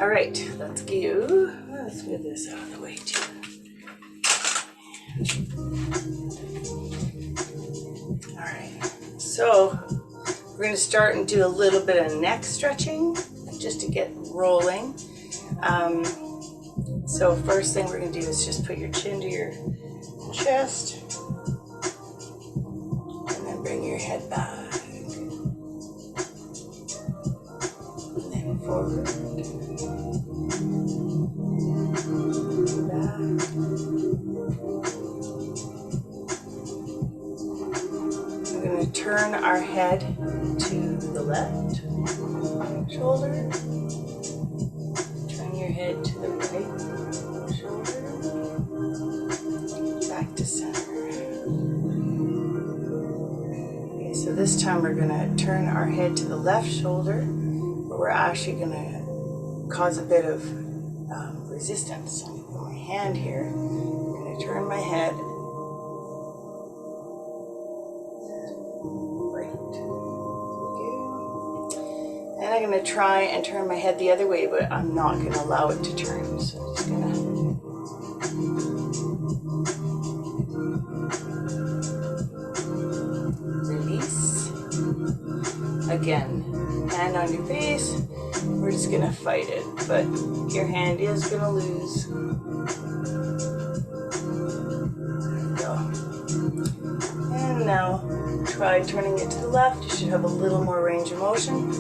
All right, let's move this out of the way too. All right, so we're going to start and do a little bit of neck stretching just to get rolling. So first thing we're going to do is just put your chin to your chest and then bring your head back and then forward, back. We're going to turn our head to the left shoulder, turn your head to the right shoulder, back to center. Okay, so this time we're going to turn our head to the left shoulder, but we're actually going to cause a bit of resistance. So I'm going to put my hand here. I'm going to turn my head right. And I'm going to try and turn my head the other way, but I'm not going to allow it to turn. So I'm just going to release. Again, hand on your face. We're just going to fight it, but your hand is going to lose. There we go. And now try turning it to the left. You should have a little more range of motion.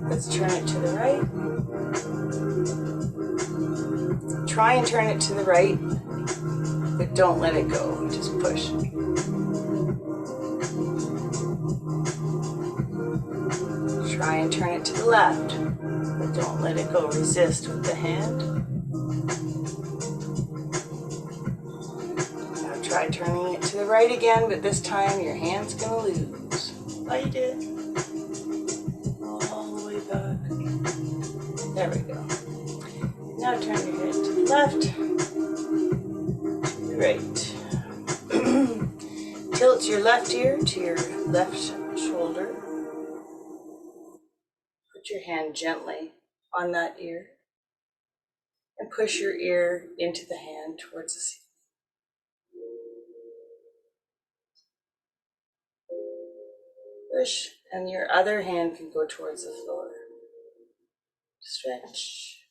Let's turn it to the right. Try and turn it to the right, but don't let it go. Just push. Try and turn it to the left, but don't let it go. Resist with the hand. Now try turning it to the right again, but this time your hand's gonna lose. Fight it. All the way back. There we go. Now turn your head to the left, to the right. Tilt your left ear to your left shoulder. Put your hand gently on that ear and push your ear into the hand towards the ceiling. Push, and your other hand can go towards the floor. Stretch.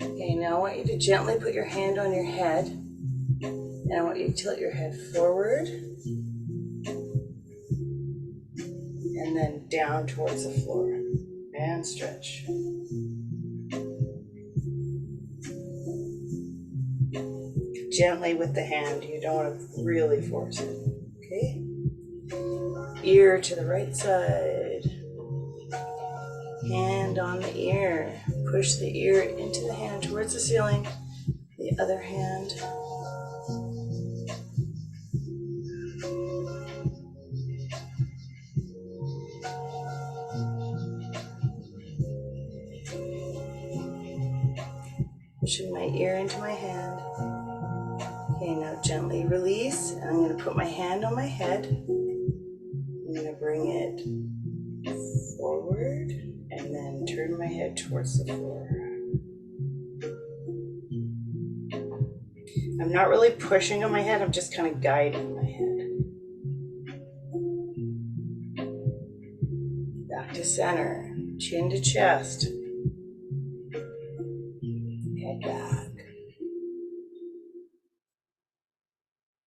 Okay, now I want you to gently put your hand on your head, and I want you to tilt your head forward and then down towards the floor, and stretch. Gently with the hand, you don't want to really force it, okay? Ear to the right side, hand on the ear, push the ear into the hand towards the ceiling, the other hand. Pushing my ear into my hand. Okay, now gently release. And I'm going to put my hand on my head. I'm going to bring it forward and then turn my head towards the floor. I'm not really pushing on my head, I'm just kind of guiding my head. Back to center, chin to chest. Head back.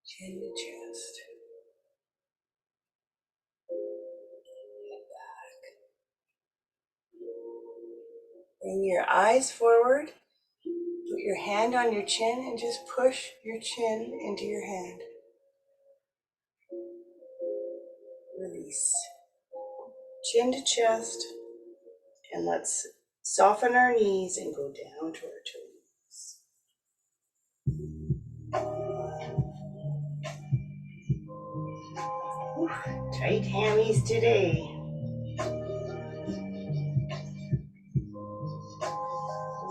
Chin to chest. Head back. Bring your eyes forward. Put your hand on your chin and just push your chin into your hand. Release. Chin to chest. And let's soften our knees and go down to our toes. Tight hammies today.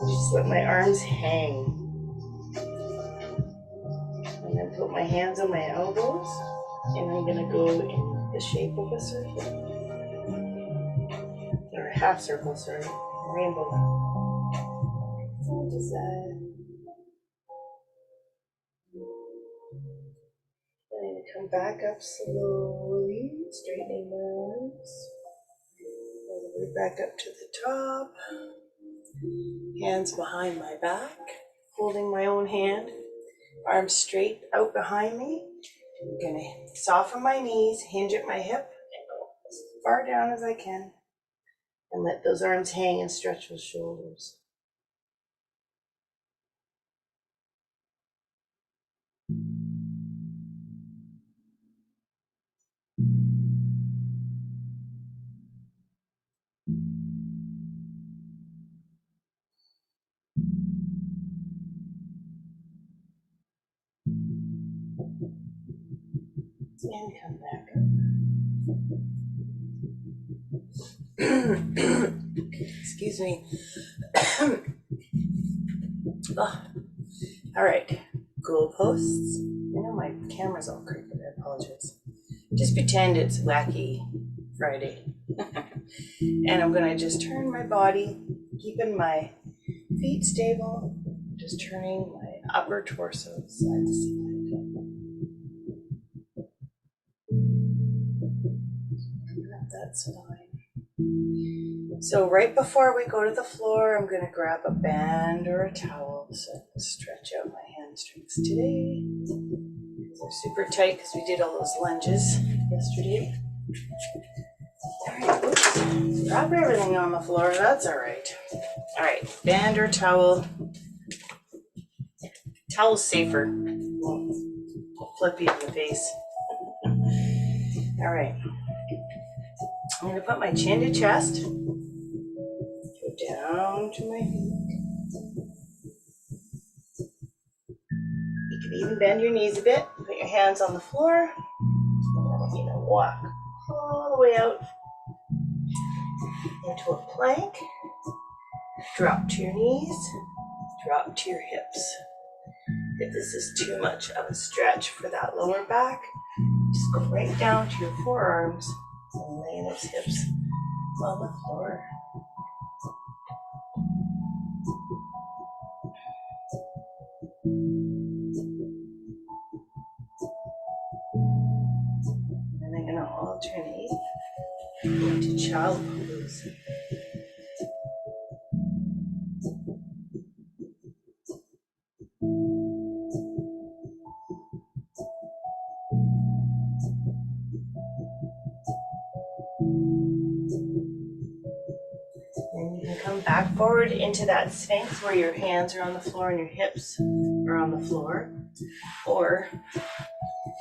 Just let my arms hang. And then put my hands on my elbows. And I'm going to go in the shape of a circle. half circle, sorry, rainbow. Side to side. I'm going to come back up slowly, straightening my arms. All the way back up to the top. Hands behind my back, holding my own hand. Arms straight out behind me. I'm going to soften my knees, hinge at my hip, and go as far down as I can. And let those arms hang and stretch those shoulders. And come back up. Excuse me. Oh. All right, goalposts. I know my camera's all crooked, I apologize. Just pretend it's Wacky Friday. And I'm gonna just turn my body, keeping my feet stable, just turning my upper torso side to side. That's fine. So right before we go to the floor, I'm gonna grab a band or a towel so I can stretch out my hamstrings today. They're super tight because we did all those lunges yesterday. All right, oops, drop everything on the floor, that's all right. All right, band or towel. Towel's safer. I'll flip you in the face. All right. I'm going to put my chin to chest. Go down to my feet. You can even bend your knees a bit. Put your hands on the floor. And then you're going to walk all the way out into a plank. Drop to your knees. Drop to your hips. If this is too much of a stretch for that lower back, just go right down to your forearms and lay those hips on the floor. And I'm going to alternate into child pose. And you can come back forward into that Sphinx where your hands are on the floor and your hips are on the floor. Or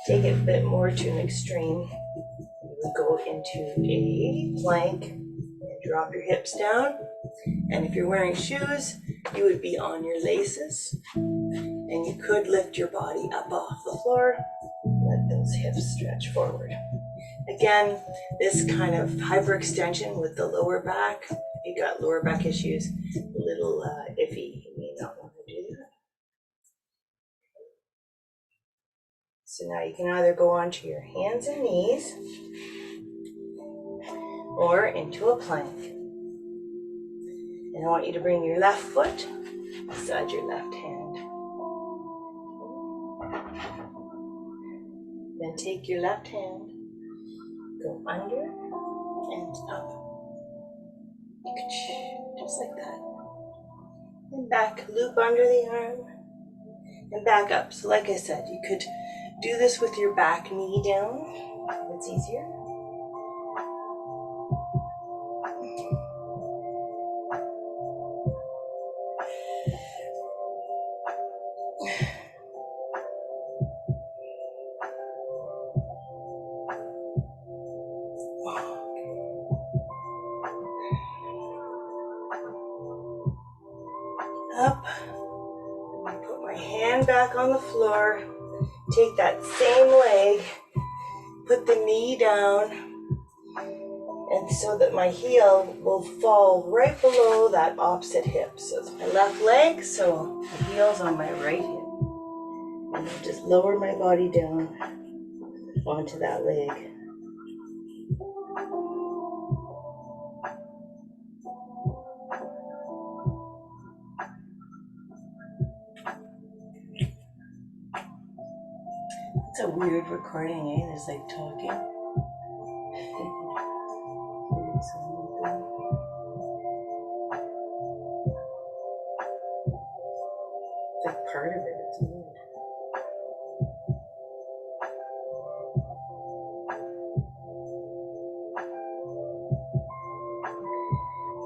take it a bit more to an extreme. You would go into a plank and drop your hips down. And if you're wearing shoes, you would be on your laces. And you could lift your body up off the floor. Let those hips stretch forward. Again, this kind of hyperextension with the lower back, if you got lower back issues, a little iffy. You may not want to do that. So now you can either go onto your hands and knees or into a plank. And I want you to bring your left foot beside your left hand. Then take your left hand, go under and up. Just like that. And back, loop under the arm and back up. So like I said, you could do this with your back knee down if it's easier. Up. I put my hand back on the floor. Take that same leg, put the knee down, and so that my heel will fall right below that opposite hip. So it's my left leg, so the heel's on my right hip. And I'll just lower my body down onto that leg. It's a weird recording, eh? There's like talking. It's like part of it. It's weird.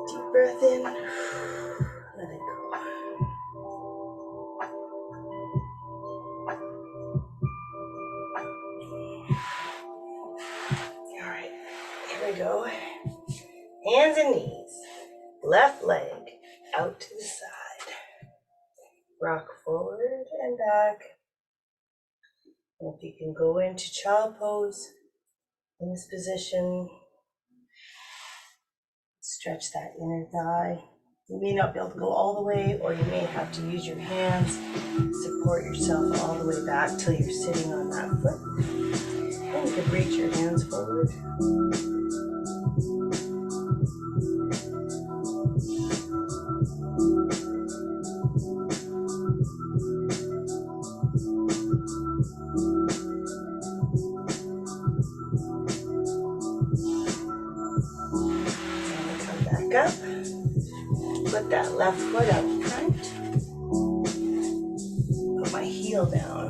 Deep breath in. Let it go. All right, here we go. Hands and knees. Left leg out to the side. Rock forward and back. And if you can go into child pose in this position, stretch that inner thigh. You may not be able to go all the way, or you may have to use your hands, support yourself all the way back till you're sitting on that foot. And you can reach your hands forward. And come back up. Put that left foot out front. Put my heel down.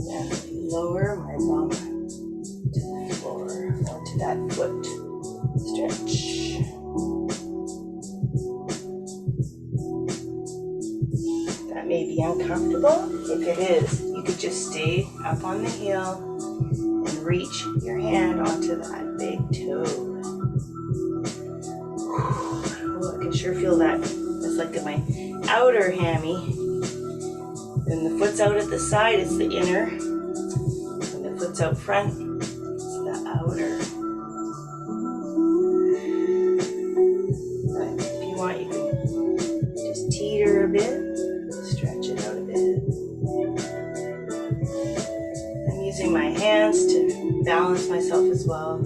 And lower my bum to the floor, onto that foot. Stretch. That may be uncomfortable. If it is, you could just stay up on the heel and reach your hand onto that big toe. Oh, I can sure feel that. It's like in my outer hammy. When the foot's out at the side, it's the inner. When the foot's out front, it's the outer. But if you want, you can just teeter a bit, stretch it out a bit. I'm using my hands to balance myself as well.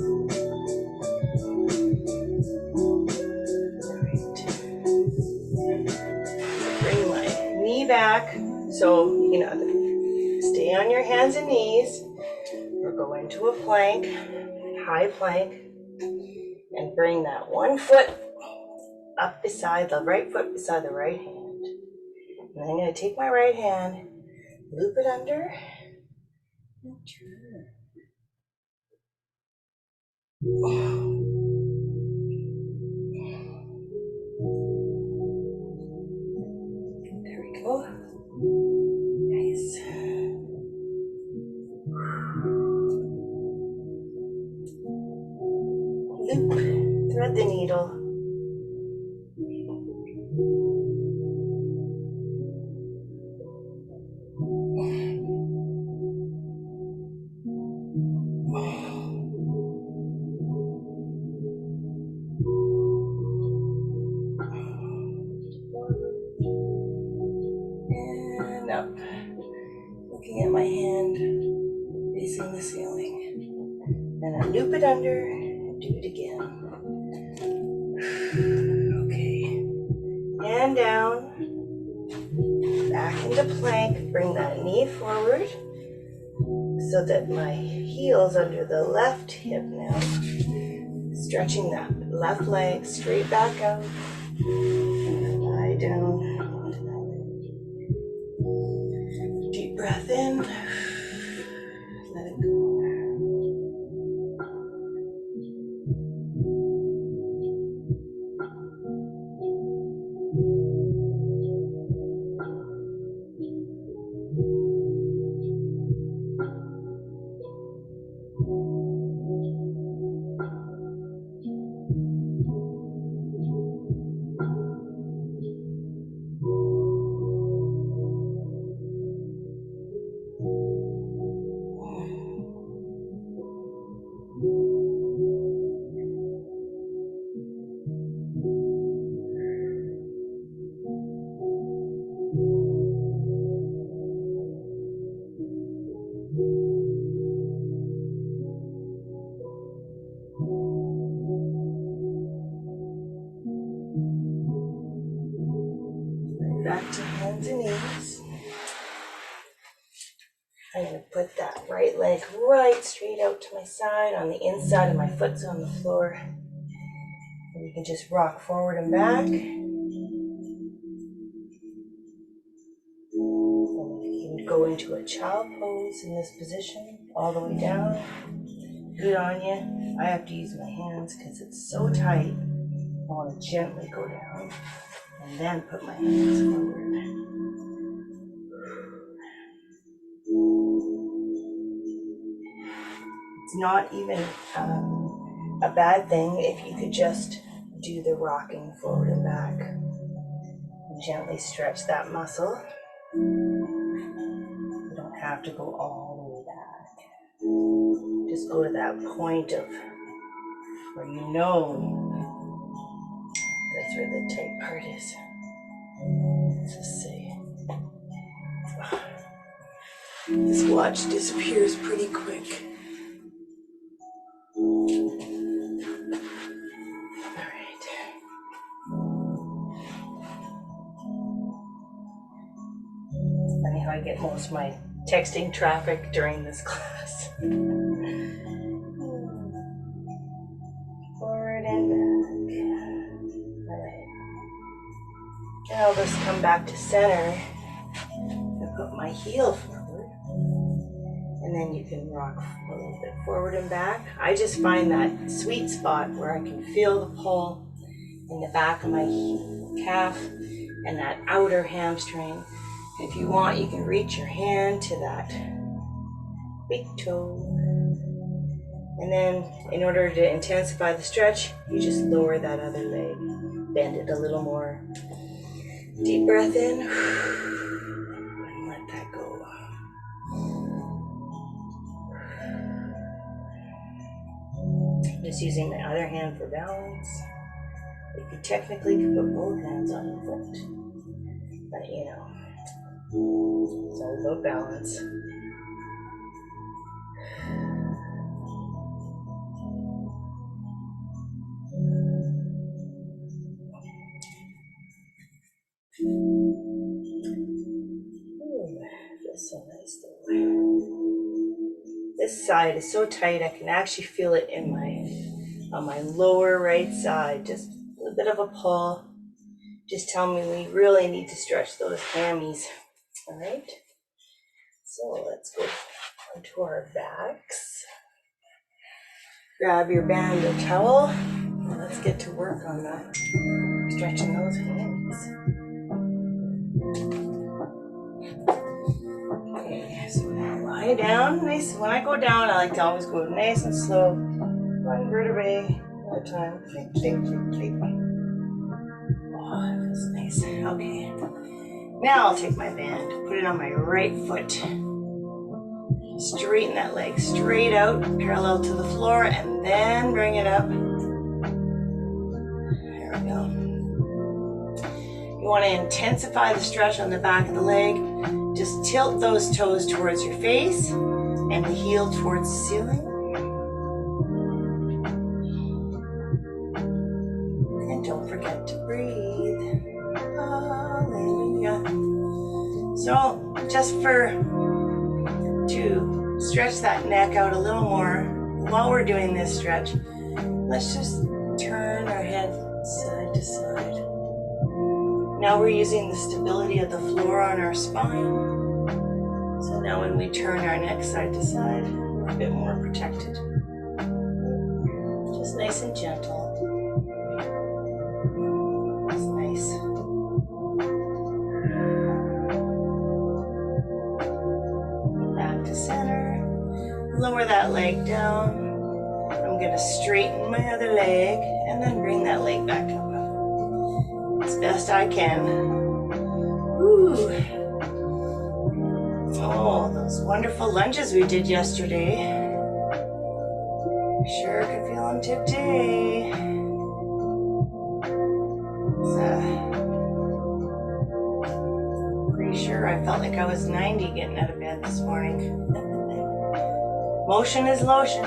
Bring my knee back, so you can either stay on your hands and knees or go into a plank, high plank, and bring that one foot up beside the right foot beside the right hand. And I'm going to take my right hand, loop it under, and turn. There we go. Nice. Loop, thread the needle. And up. Looking at my hand, facing the ceiling. And I loop it under and do it again. Okay. Hand down. Back into plank. Bring that knee forward so that my heel's under the left hip now. Stretching that left leg straight back out. And lie down onto that leg. Deep breath in. Let it go. Back to hands and knees. I'm going to put that right leg right straight out to my side on the inside of my foot's on the floor. And you can just rock forward and back. And you can go into a child pose in this position, all the way down. Good on you. I have to use my hands because it's so tight. I want to gently go down and then put my hands forward. It's not even a bad thing if you could just do the rocking forward and back. And gently stretch that muscle. You don't have to go all the way back. Just go to that point of where you know that's where the tight part is. Let's just see. This watch disappears pretty quick. Alright. Funny how I get most of my texting traffic during this class. Forward and back. Alright. Now I'll just come back to center and put my heel forward. And then you can rock a little bit forward and back. I just find that sweet spot where I can feel the pull in the back of my calf and that outer hamstring. If you want, you can reach your hand to that big toe. And then in order to intensify the stretch, you just lower that other leg. Bend it a little more. Deep breath in. And let that go. Just using my other hand for balance. You technically could put both hands on your foot. But you know, it's all about balance. Ooh, feels so nice though. This side is so tight, I can actually feel it in on my lower right side. Just a little bit of a pull. Just tell me we really need to stretch those hammies. All right. So let's go onto our backs. Grab your band or towel. And let's get to work on that. Stretching those hammies. Okay, so lie down. Nice. When I go down, I like to always go nice and slow. One vertebrae at a time. Click, click, click, click. Oh, that feels nice. Okay. Now I'll take my band, put it on my right foot. Straighten that leg straight out, parallel to the floor, and then bring it up. There we go. You want to intensify the stretch on the back of the leg. Just tilt those toes towards your face and the heel towards the ceiling. And don't forget to breathe. Hallelujah. So just to stretch that neck out a little more while we're doing this stretch, let's just turn our head side to side. Now we're using the stability of the floor on our spine. So now when we turn our neck side to side, we're a bit more protected. Just nice and gentle. That's nice. Back to center. Lower that leg down. I'm going to straighten my other leg and then bring that leg back up as best I can. Ooh. Oh, those wonderful lunges we did yesterday. Sure could feel them today. Pretty sure I felt like I was 90 getting out of bed this morning. Motion is lotion.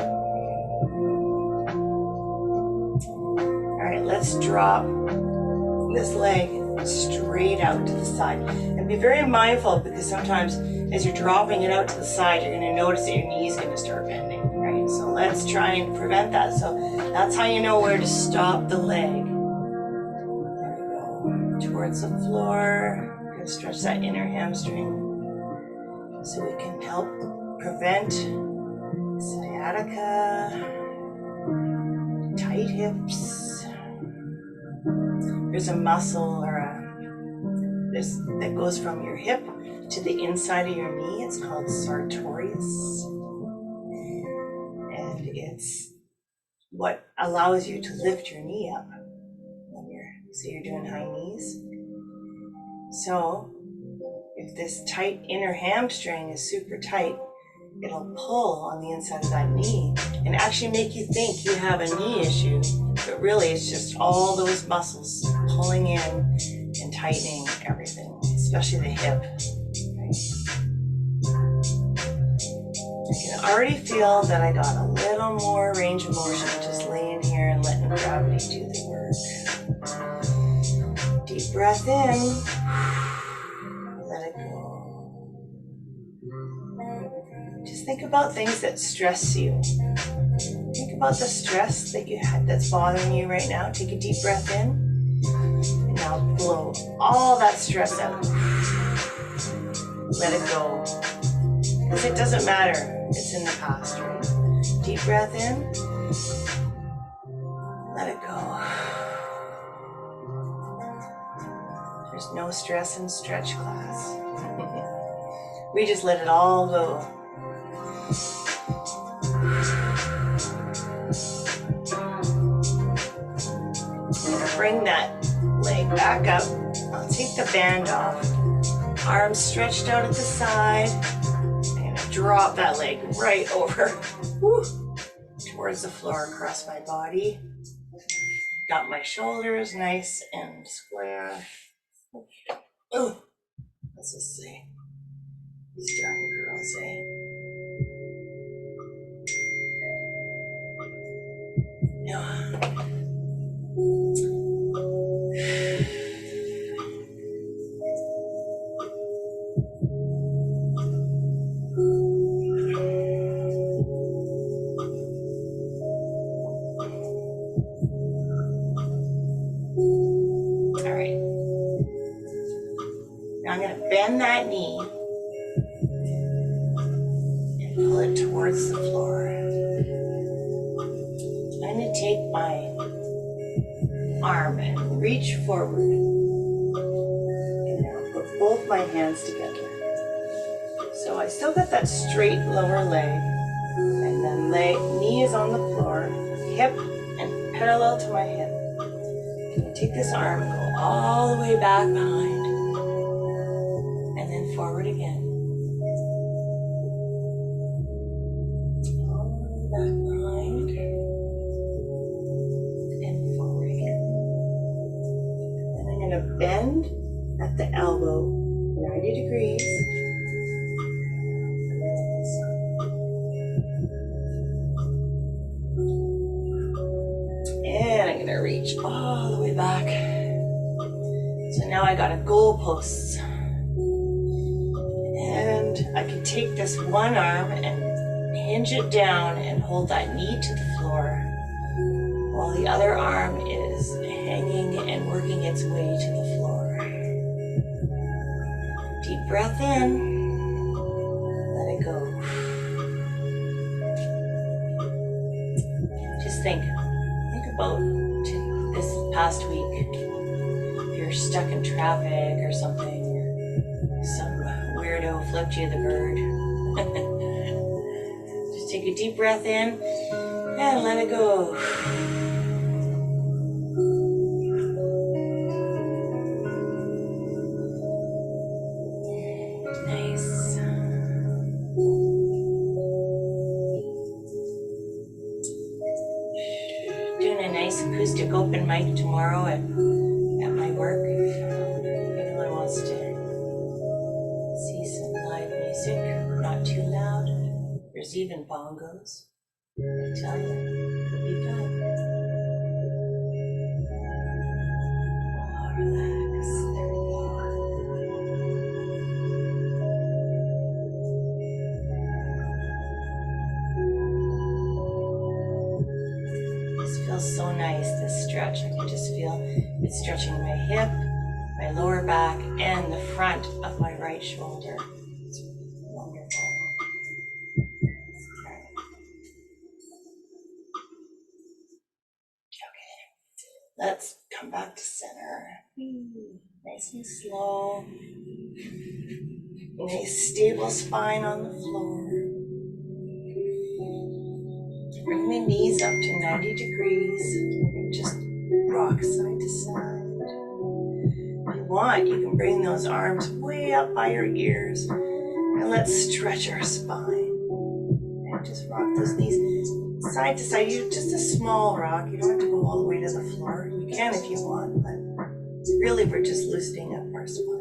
All right, let's drop this leg straight out to the side. And be very mindful, because sometimes as you're dropping it out to the side, you're going to notice that your knee is going to start bending, right? So let's try and prevent that. So that's how you know where to stop the leg. There we go. Towards the floor. We're going to stretch that inner hamstring so we can help prevent sciatica, tight hips. There's a muscle that goes from your hip to the inside of your knee. It's called sartorius. And it's what allows you to lift your knee up when you're doing high knees. So if this tight inner hamstring is super tight, it'll pull on the inside of that knee and actually make you think you have a knee issue, but really it's just all those muscles pulling in and tightening everything, especially the hip. Right? I can already feel that I got a little more range of motion just laying here and letting gravity do the work. Deep breath in. Let it go. Just think about things that stress you. Think about the stress that you had that's bothering you right now. Take a deep breath in. And now blow all that stress out. Let it go. Because it doesn't matter. It's in the past, right? Deep breath in. Let it go. There's no stress in stretch class. We just let it all go. I'm gonna bring that leg back up. I'll take the band off. Arms stretched out at the side. I'm gonna drop that leg right over towards the floor across my body. Got my shoulders nice and square. Oh, what's this say? These darn girls, eh? All right. Now I'm going to bend that knee and pull it towards the floor. I'm going to take my arm and reach forward. And now put both my hands together. So I still got that straight lower leg. And then knee is on the floor, hip and parallel to my hip. And take this arm and go all the way back behind. And then forward again. All the way back behind. And forward again. And I'm going to bend at the elbow 90 degrees. And I'm going to reach all the way back. So now I got a goalpost. And I can take this one arm and hinge it down and hold that knee to the floor while the other arm is hanging and working its way to the floor. Deep breath in. Let it go. Just think about this past week. If you're stuck in traffic or something, some weirdo flipped you the bird. Just take a deep breath in and let it go. Nice. Doing a nice acoustic open mic tomorrow at my work. If anyone wants to see some live music, not too loud. There's even bongos. I tell you, it'll be fun. Oh, relax. stretch. I can just feel it stretching my hip, my lower back, and the front of my right shoulder. It's wonderful. Okay. Let's come back to center. Nice and slow. Nice stable spine on the floor. Bring my knees up to 90 degrees. Just rock side to side. If you want, you can bring those arms way up by your ears. And let's stretch our spine. And just rock those knees side to side. Just a small rock. You don't have to go all the way to the floor. You can if you want, but really we're just loosening up our spine.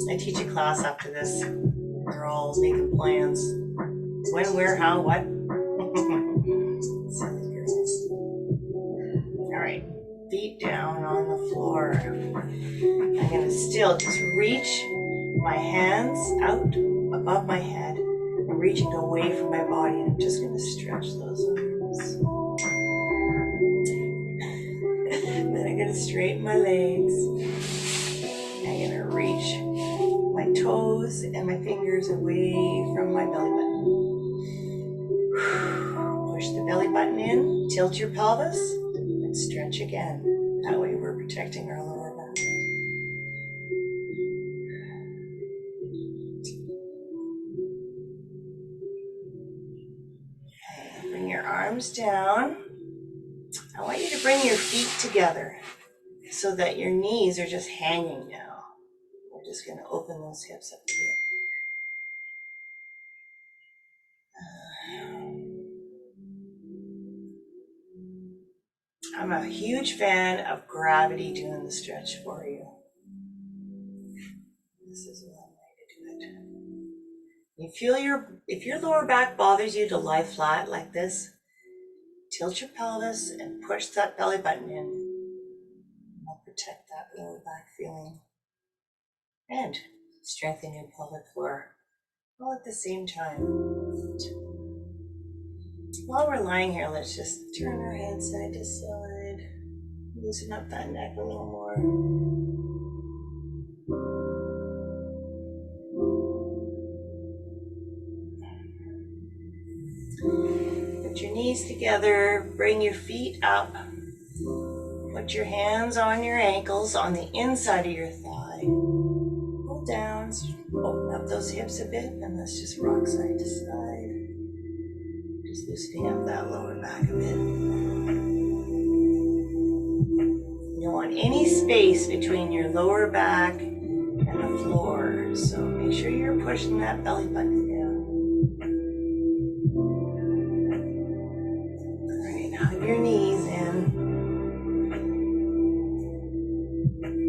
I teach a class after this. We're all making plans. When, where, how, what? Silly girls. All right, feet down on the floor. I'm going to still just reach my hands out above my head and reaching away from my body. I'm just going to stretch those arms. Then I'm going to straighten my legs. I'm going to reach my toes and my fingers away from my belly button. Push the belly button in, tilt your pelvis, and stretch again. That way we're protecting our lower back. Okay, bring your arms down. I want you to bring your feet together so that your knees are just hanging now. We're just going to open those hips up a bit. I'm a huge fan of gravity doing the stretch for you. This is one way to do it. You feel if your lower back bothers you to lie flat like this, tilt your pelvis and push that belly button in. I'll protect that lower back feeling and strengthen your pelvic floor all at the same time. While we're lying here, let's just turn our head side to side, loosen up that neck a little more. Put your knees together, bring your feet up. Put your hands on your ankles on the inside of your thigh. Pull down, open up those hips a bit, and let's just rock side to side. Just loosening up that lower back a bit. You don't want any space between your lower back and the floor, so make sure you're pushing that belly button down. All right, hug your knees in.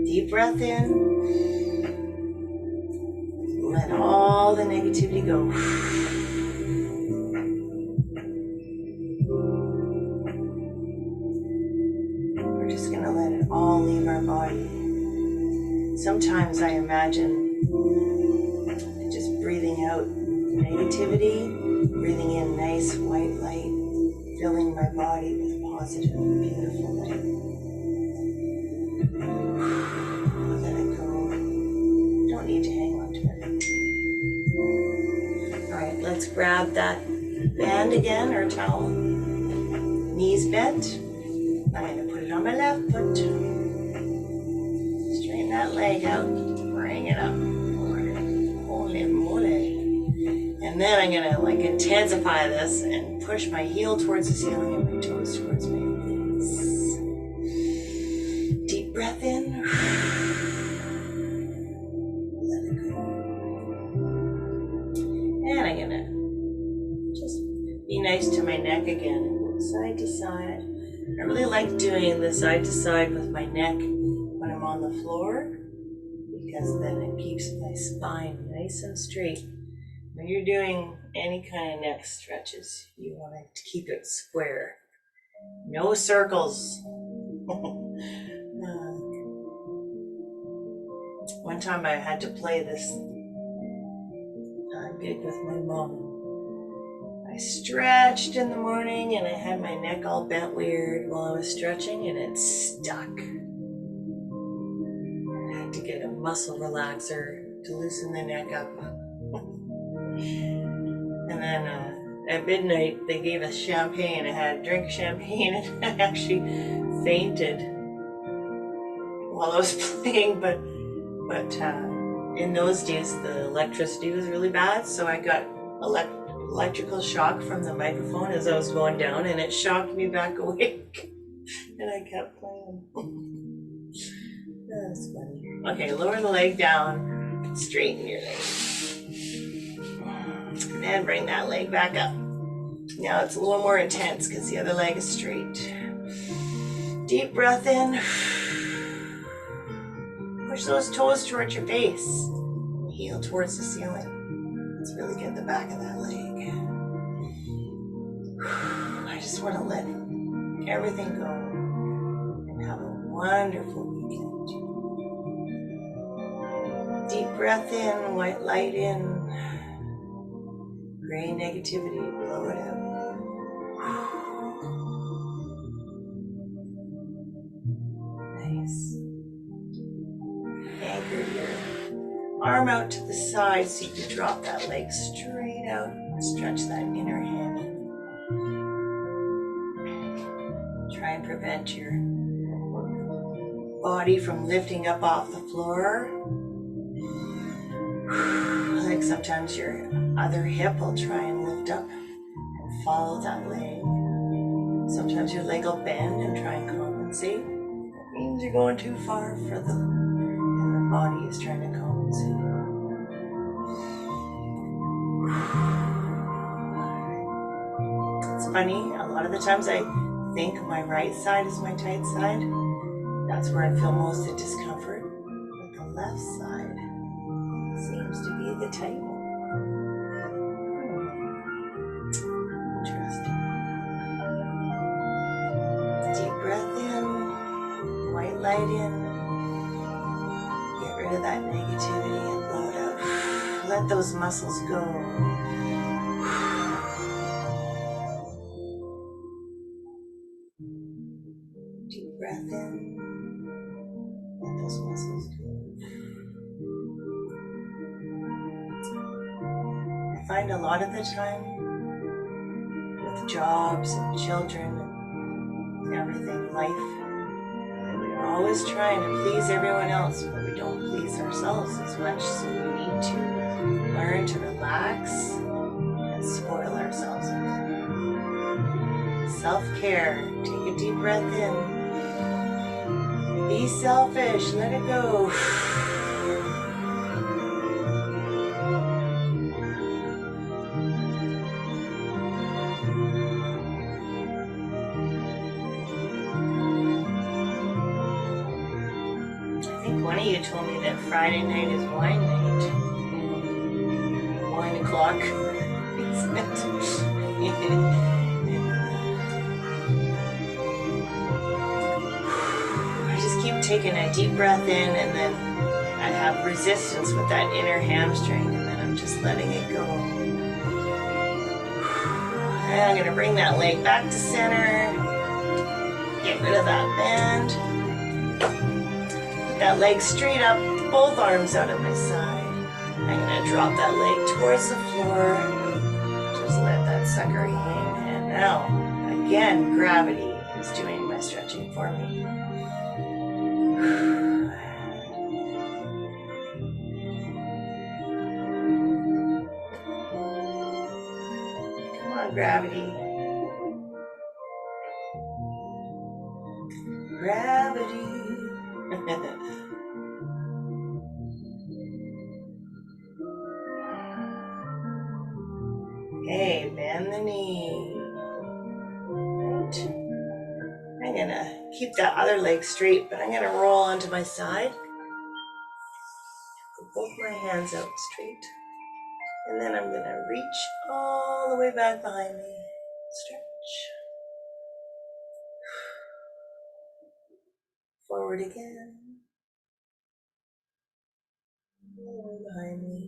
Deep breath in. Let all the negativity go. We're just going to let it all leave our body. Sometimes I imagine just breathing out negativity, breathing in nice white light, filling my body with positive, beautiful light. Let it go. Don't need to hang on to it. All right, let's grab that band again, or towel. Knees bent. I'm going to put it on my left foot. Straighten that leg out. Bring it up. Holy moly. And then I'm going to intensify this and push my heel towards the ceiling and my toes towards my knees. Deep breath in. Let it go. And I'm going to just be nice to my neck again. Side to side. I really like doing the side to side with my neck when I'm on the floor, because then it keeps my spine nice and straight. When you're doing any kind of neck stretches, you want to keep it square. No circles. One time I had to play this did with my mom. I stretched in the morning and I had my neck all bent weird while I was stretching and it stuck. I had to get a muscle relaxer to loosen the neck up. And then at midnight they gave us champagne. I had to drink champagne and I actually fainted while I was playing, but in those days the electricity was really bad, so I got electrical shock from the microphone as I was going down, and it shocked me back awake. And I kept playing. That's funny. Okay, lower the leg down, straighten your leg, and then bring that leg back up. Now it's a little more intense because the other leg is straight. Deep breath in. Push those toes towards your face. Heel towards the ceiling. Let's really get the back of that leg. I just want to let everything go and have a wonderful weekend. Deep breath in, white light in. Gray negativity, blow it out. Nice. Anchor your arm out to the side so you can drop that leg straight out. Stretch that inner hand. Try and prevent your body from lifting up off the floor. Like sometimes your other hip will try and lift up and follow that leg. Sometimes your leg will bend and try and compensate. That means you're going too far and the body is trying to compensate. It's funny, a lot of the times I think my right side is my tight side. That's where I feel most of the discomfort. But the left side seems to be the tight one. Interesting. Deep breath in, white light in. Get rid of that negativity and blow it out. Let those muscles go. Deep breath in. Let those muscles go. I find a lot of the time with jobs and children and everything, life, we're always trying to please everyone else, but we don't please ourselves as much, so we need to learn to relax and spoil ourselves. Self-care. Take a deep breath in. Be selfish. Let it go. I think one of you told me that Friday night is wine night. Wine o'clock, isn't it? I just keep taking a deep breath in, and then I have resistance with that inner hamstring, and then I'm just letting it go. And I'm going to bring that leg back to center. Get rid of that bend. Put that leg straight up, both arms out at my side. I'm going to drop that leg towards the floor. Just let that sucker hang. And now, again, gravity is doing my stretching for me. Come on, gravity. Gravity. Okay, bend the knee. Right. I'm gonna keep that other leg straight, but I'm gonna roll onto my side. Put both my hands out straight. And then I'm gonna reach all the way back behind me. Stretch. Forward again. All the way behind me.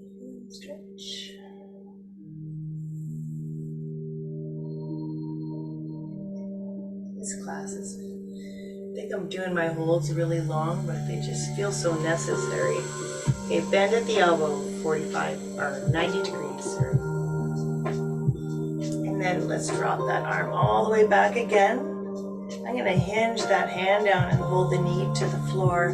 Stretch. these classes. I think I'm doing my holds really long, but they just feel so necessary. Okay, bend at the elbow, 45 or 90 degrees, sorry. And then let's drop that arm all the way back again. I'm going to hinge that hand down and hold the knee to the floor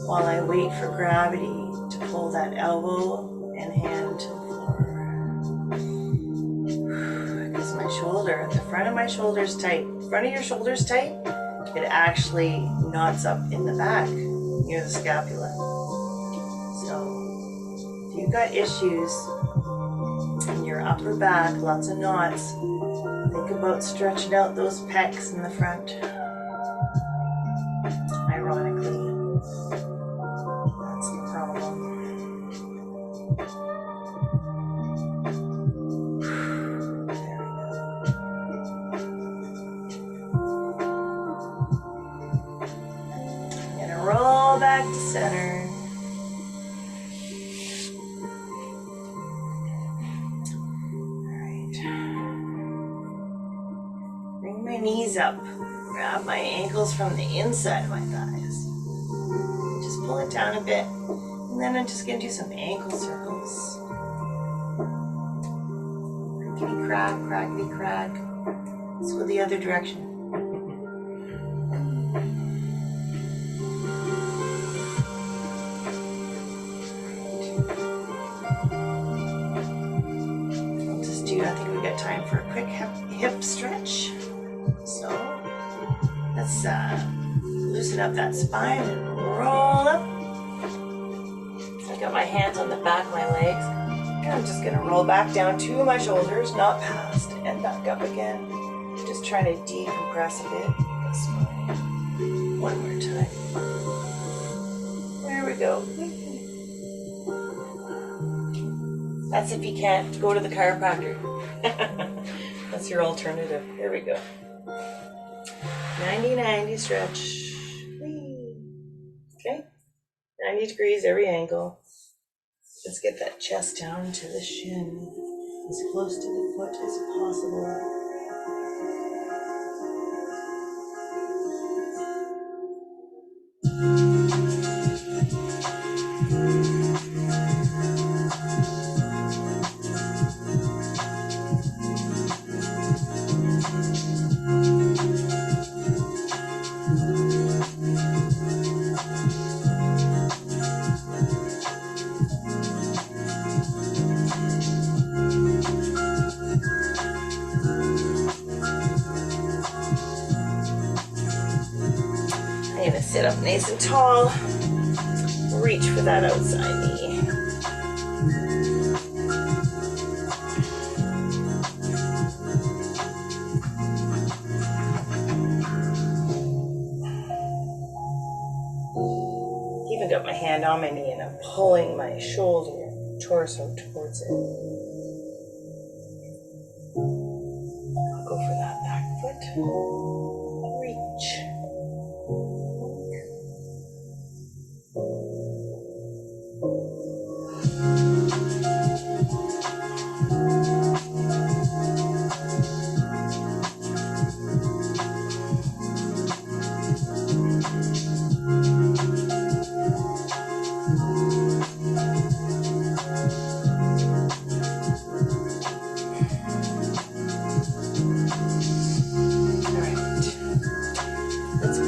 while I wait for gravity to pull that elbow and hand to the floor. Because my shoulder, the front of my shoulder is tight. Front of your shoulder is tight. It actually knots up in the back near the scapula. So if you've got issues in your upper back, lots of knots, think about stretching out those pecs in the front. Ironically, that's the problem. There we go. I'm gonna roll back to center. Knees up, grab my ankles from the inside of my thighs, just pull it down a bit, and then I'm just going to do some ankle circles. Crackety crack, crackety crack. Let's go the other direction. I'll just do, I think we got time for a quick hip stretch. So let's loosen up that spine and roll up. I've got my hands on the back of my legs. And I'm just going to roll back down to my shoulders, not past, and back up again. Just trying to decompress a bit. One more time. There we go. That's if you can't go to the chiropractor. That's your alternative. Here we go. 90-90 stretch. Whee. Okay. 90 degrees every angle. Let's get that chest down to the shin, as close to the foot as possible. I'm going to sit up nice and tall, reach for that outside knee. Even got my hand on my knee and I'm pulling my shoulder, torso towards it. I'll go for that back foot. Reach.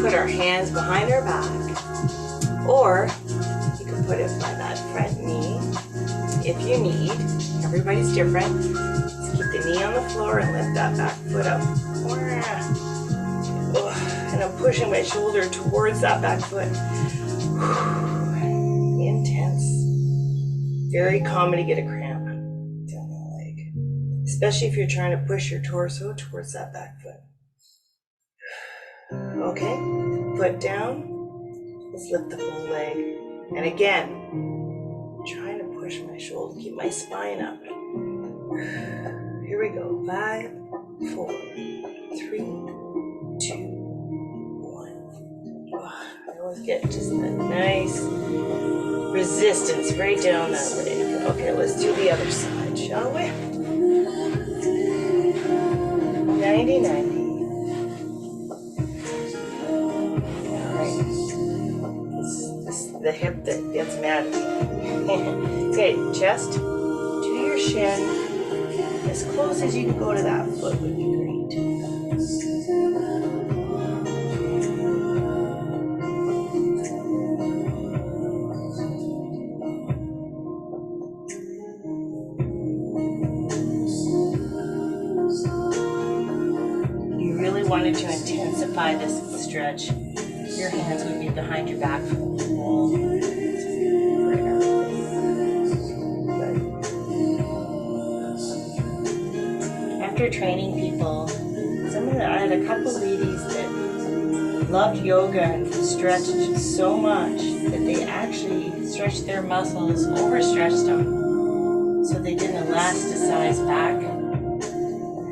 Our hands behind our back, or you can put it by that front knee if you need. Everybody's different. Just keep the knee on the floor and lift that back foot up. And I'm pushing my shoulder towards that back foot. Intense. Very common to get a cramp down the leg, especially if you're trying to push your torso towards that back foot. Okay, foot down, let's lift the whole leg. And again, trying to push my shoulder, keep my spine up. Here we go, 5, 4, 3, 2, 1. I always get just a nice resistance right down that leg. Okay, let's do the other side, shall we? 90-90. the hip that gets mad at me. Okay, chest to your shin. As close as you can go to that foot would be great. You really wanted to intensify this stretch. Your hands would be behind your back for the whole after training people, I had a couple ladies that loved yoga and stretched so much that they actually stretched their muscles, overstretched them, so they didn't elasticize back and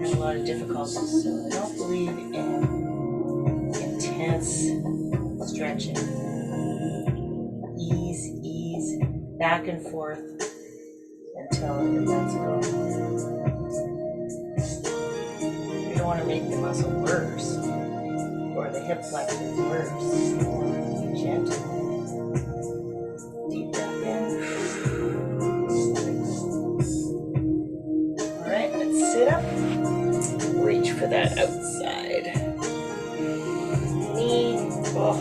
had a lot of difficulties. So I don't believe in intense stretching. Ease, back and forth until it lets go. You don't want to make the muscle worse or the hip flexors worse. You want to be gentle. Deep breath in. Alright, let's sit up. Reach for that outside. Knee. Oh.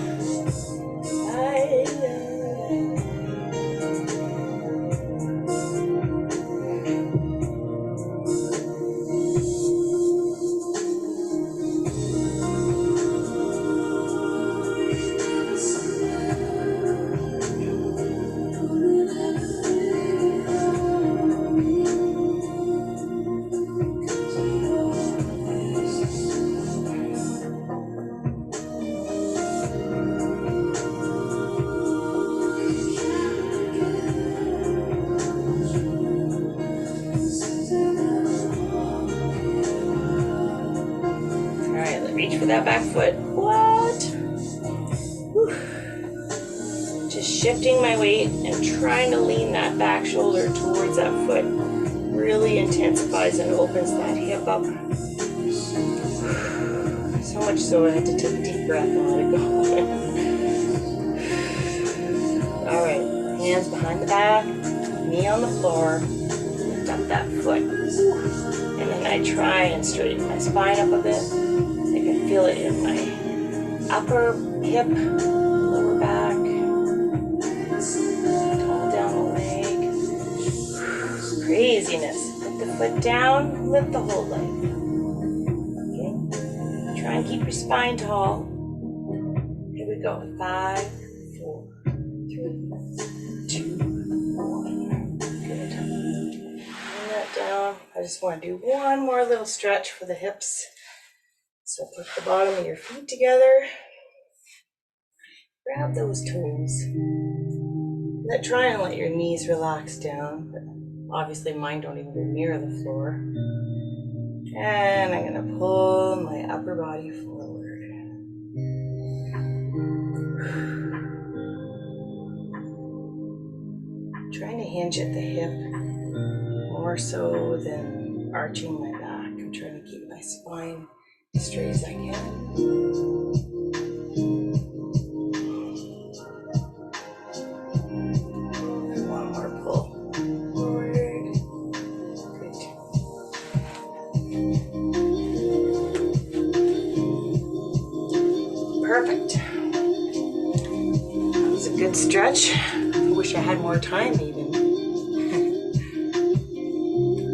Reach for that back foot. What? Whew. Just shifting my weight and trying to lean that back shoulder towards that foot. Really intensifies and opens that hip up. So much so I had to take a deep breath and let it go. Alright, hands behind the back, knee on the floor, lift up that foot. And then I try and straighten my spine up a bit. Feel it in my upper hip, lower back, tall down the leg. Craziness. Put the foot down, lift the whole leg. Okay. Try and keep your spine tall. Here we go. 5, 4, 3, 2, 1. Good. Bring that down. I just want to do one more little stretch for the hips. So put the bottom of your feet together, grab those toes, try and let your knees relax down, but obviously mine don't even go near the floor. And I'm going to pull my upper body forward. Trying to hinge at the hip more so than arching my back. I'm trying to keep my spine as straight as I can. And one more pull forward. Good. Perfect. That was a good stretch. I wish I had more time even.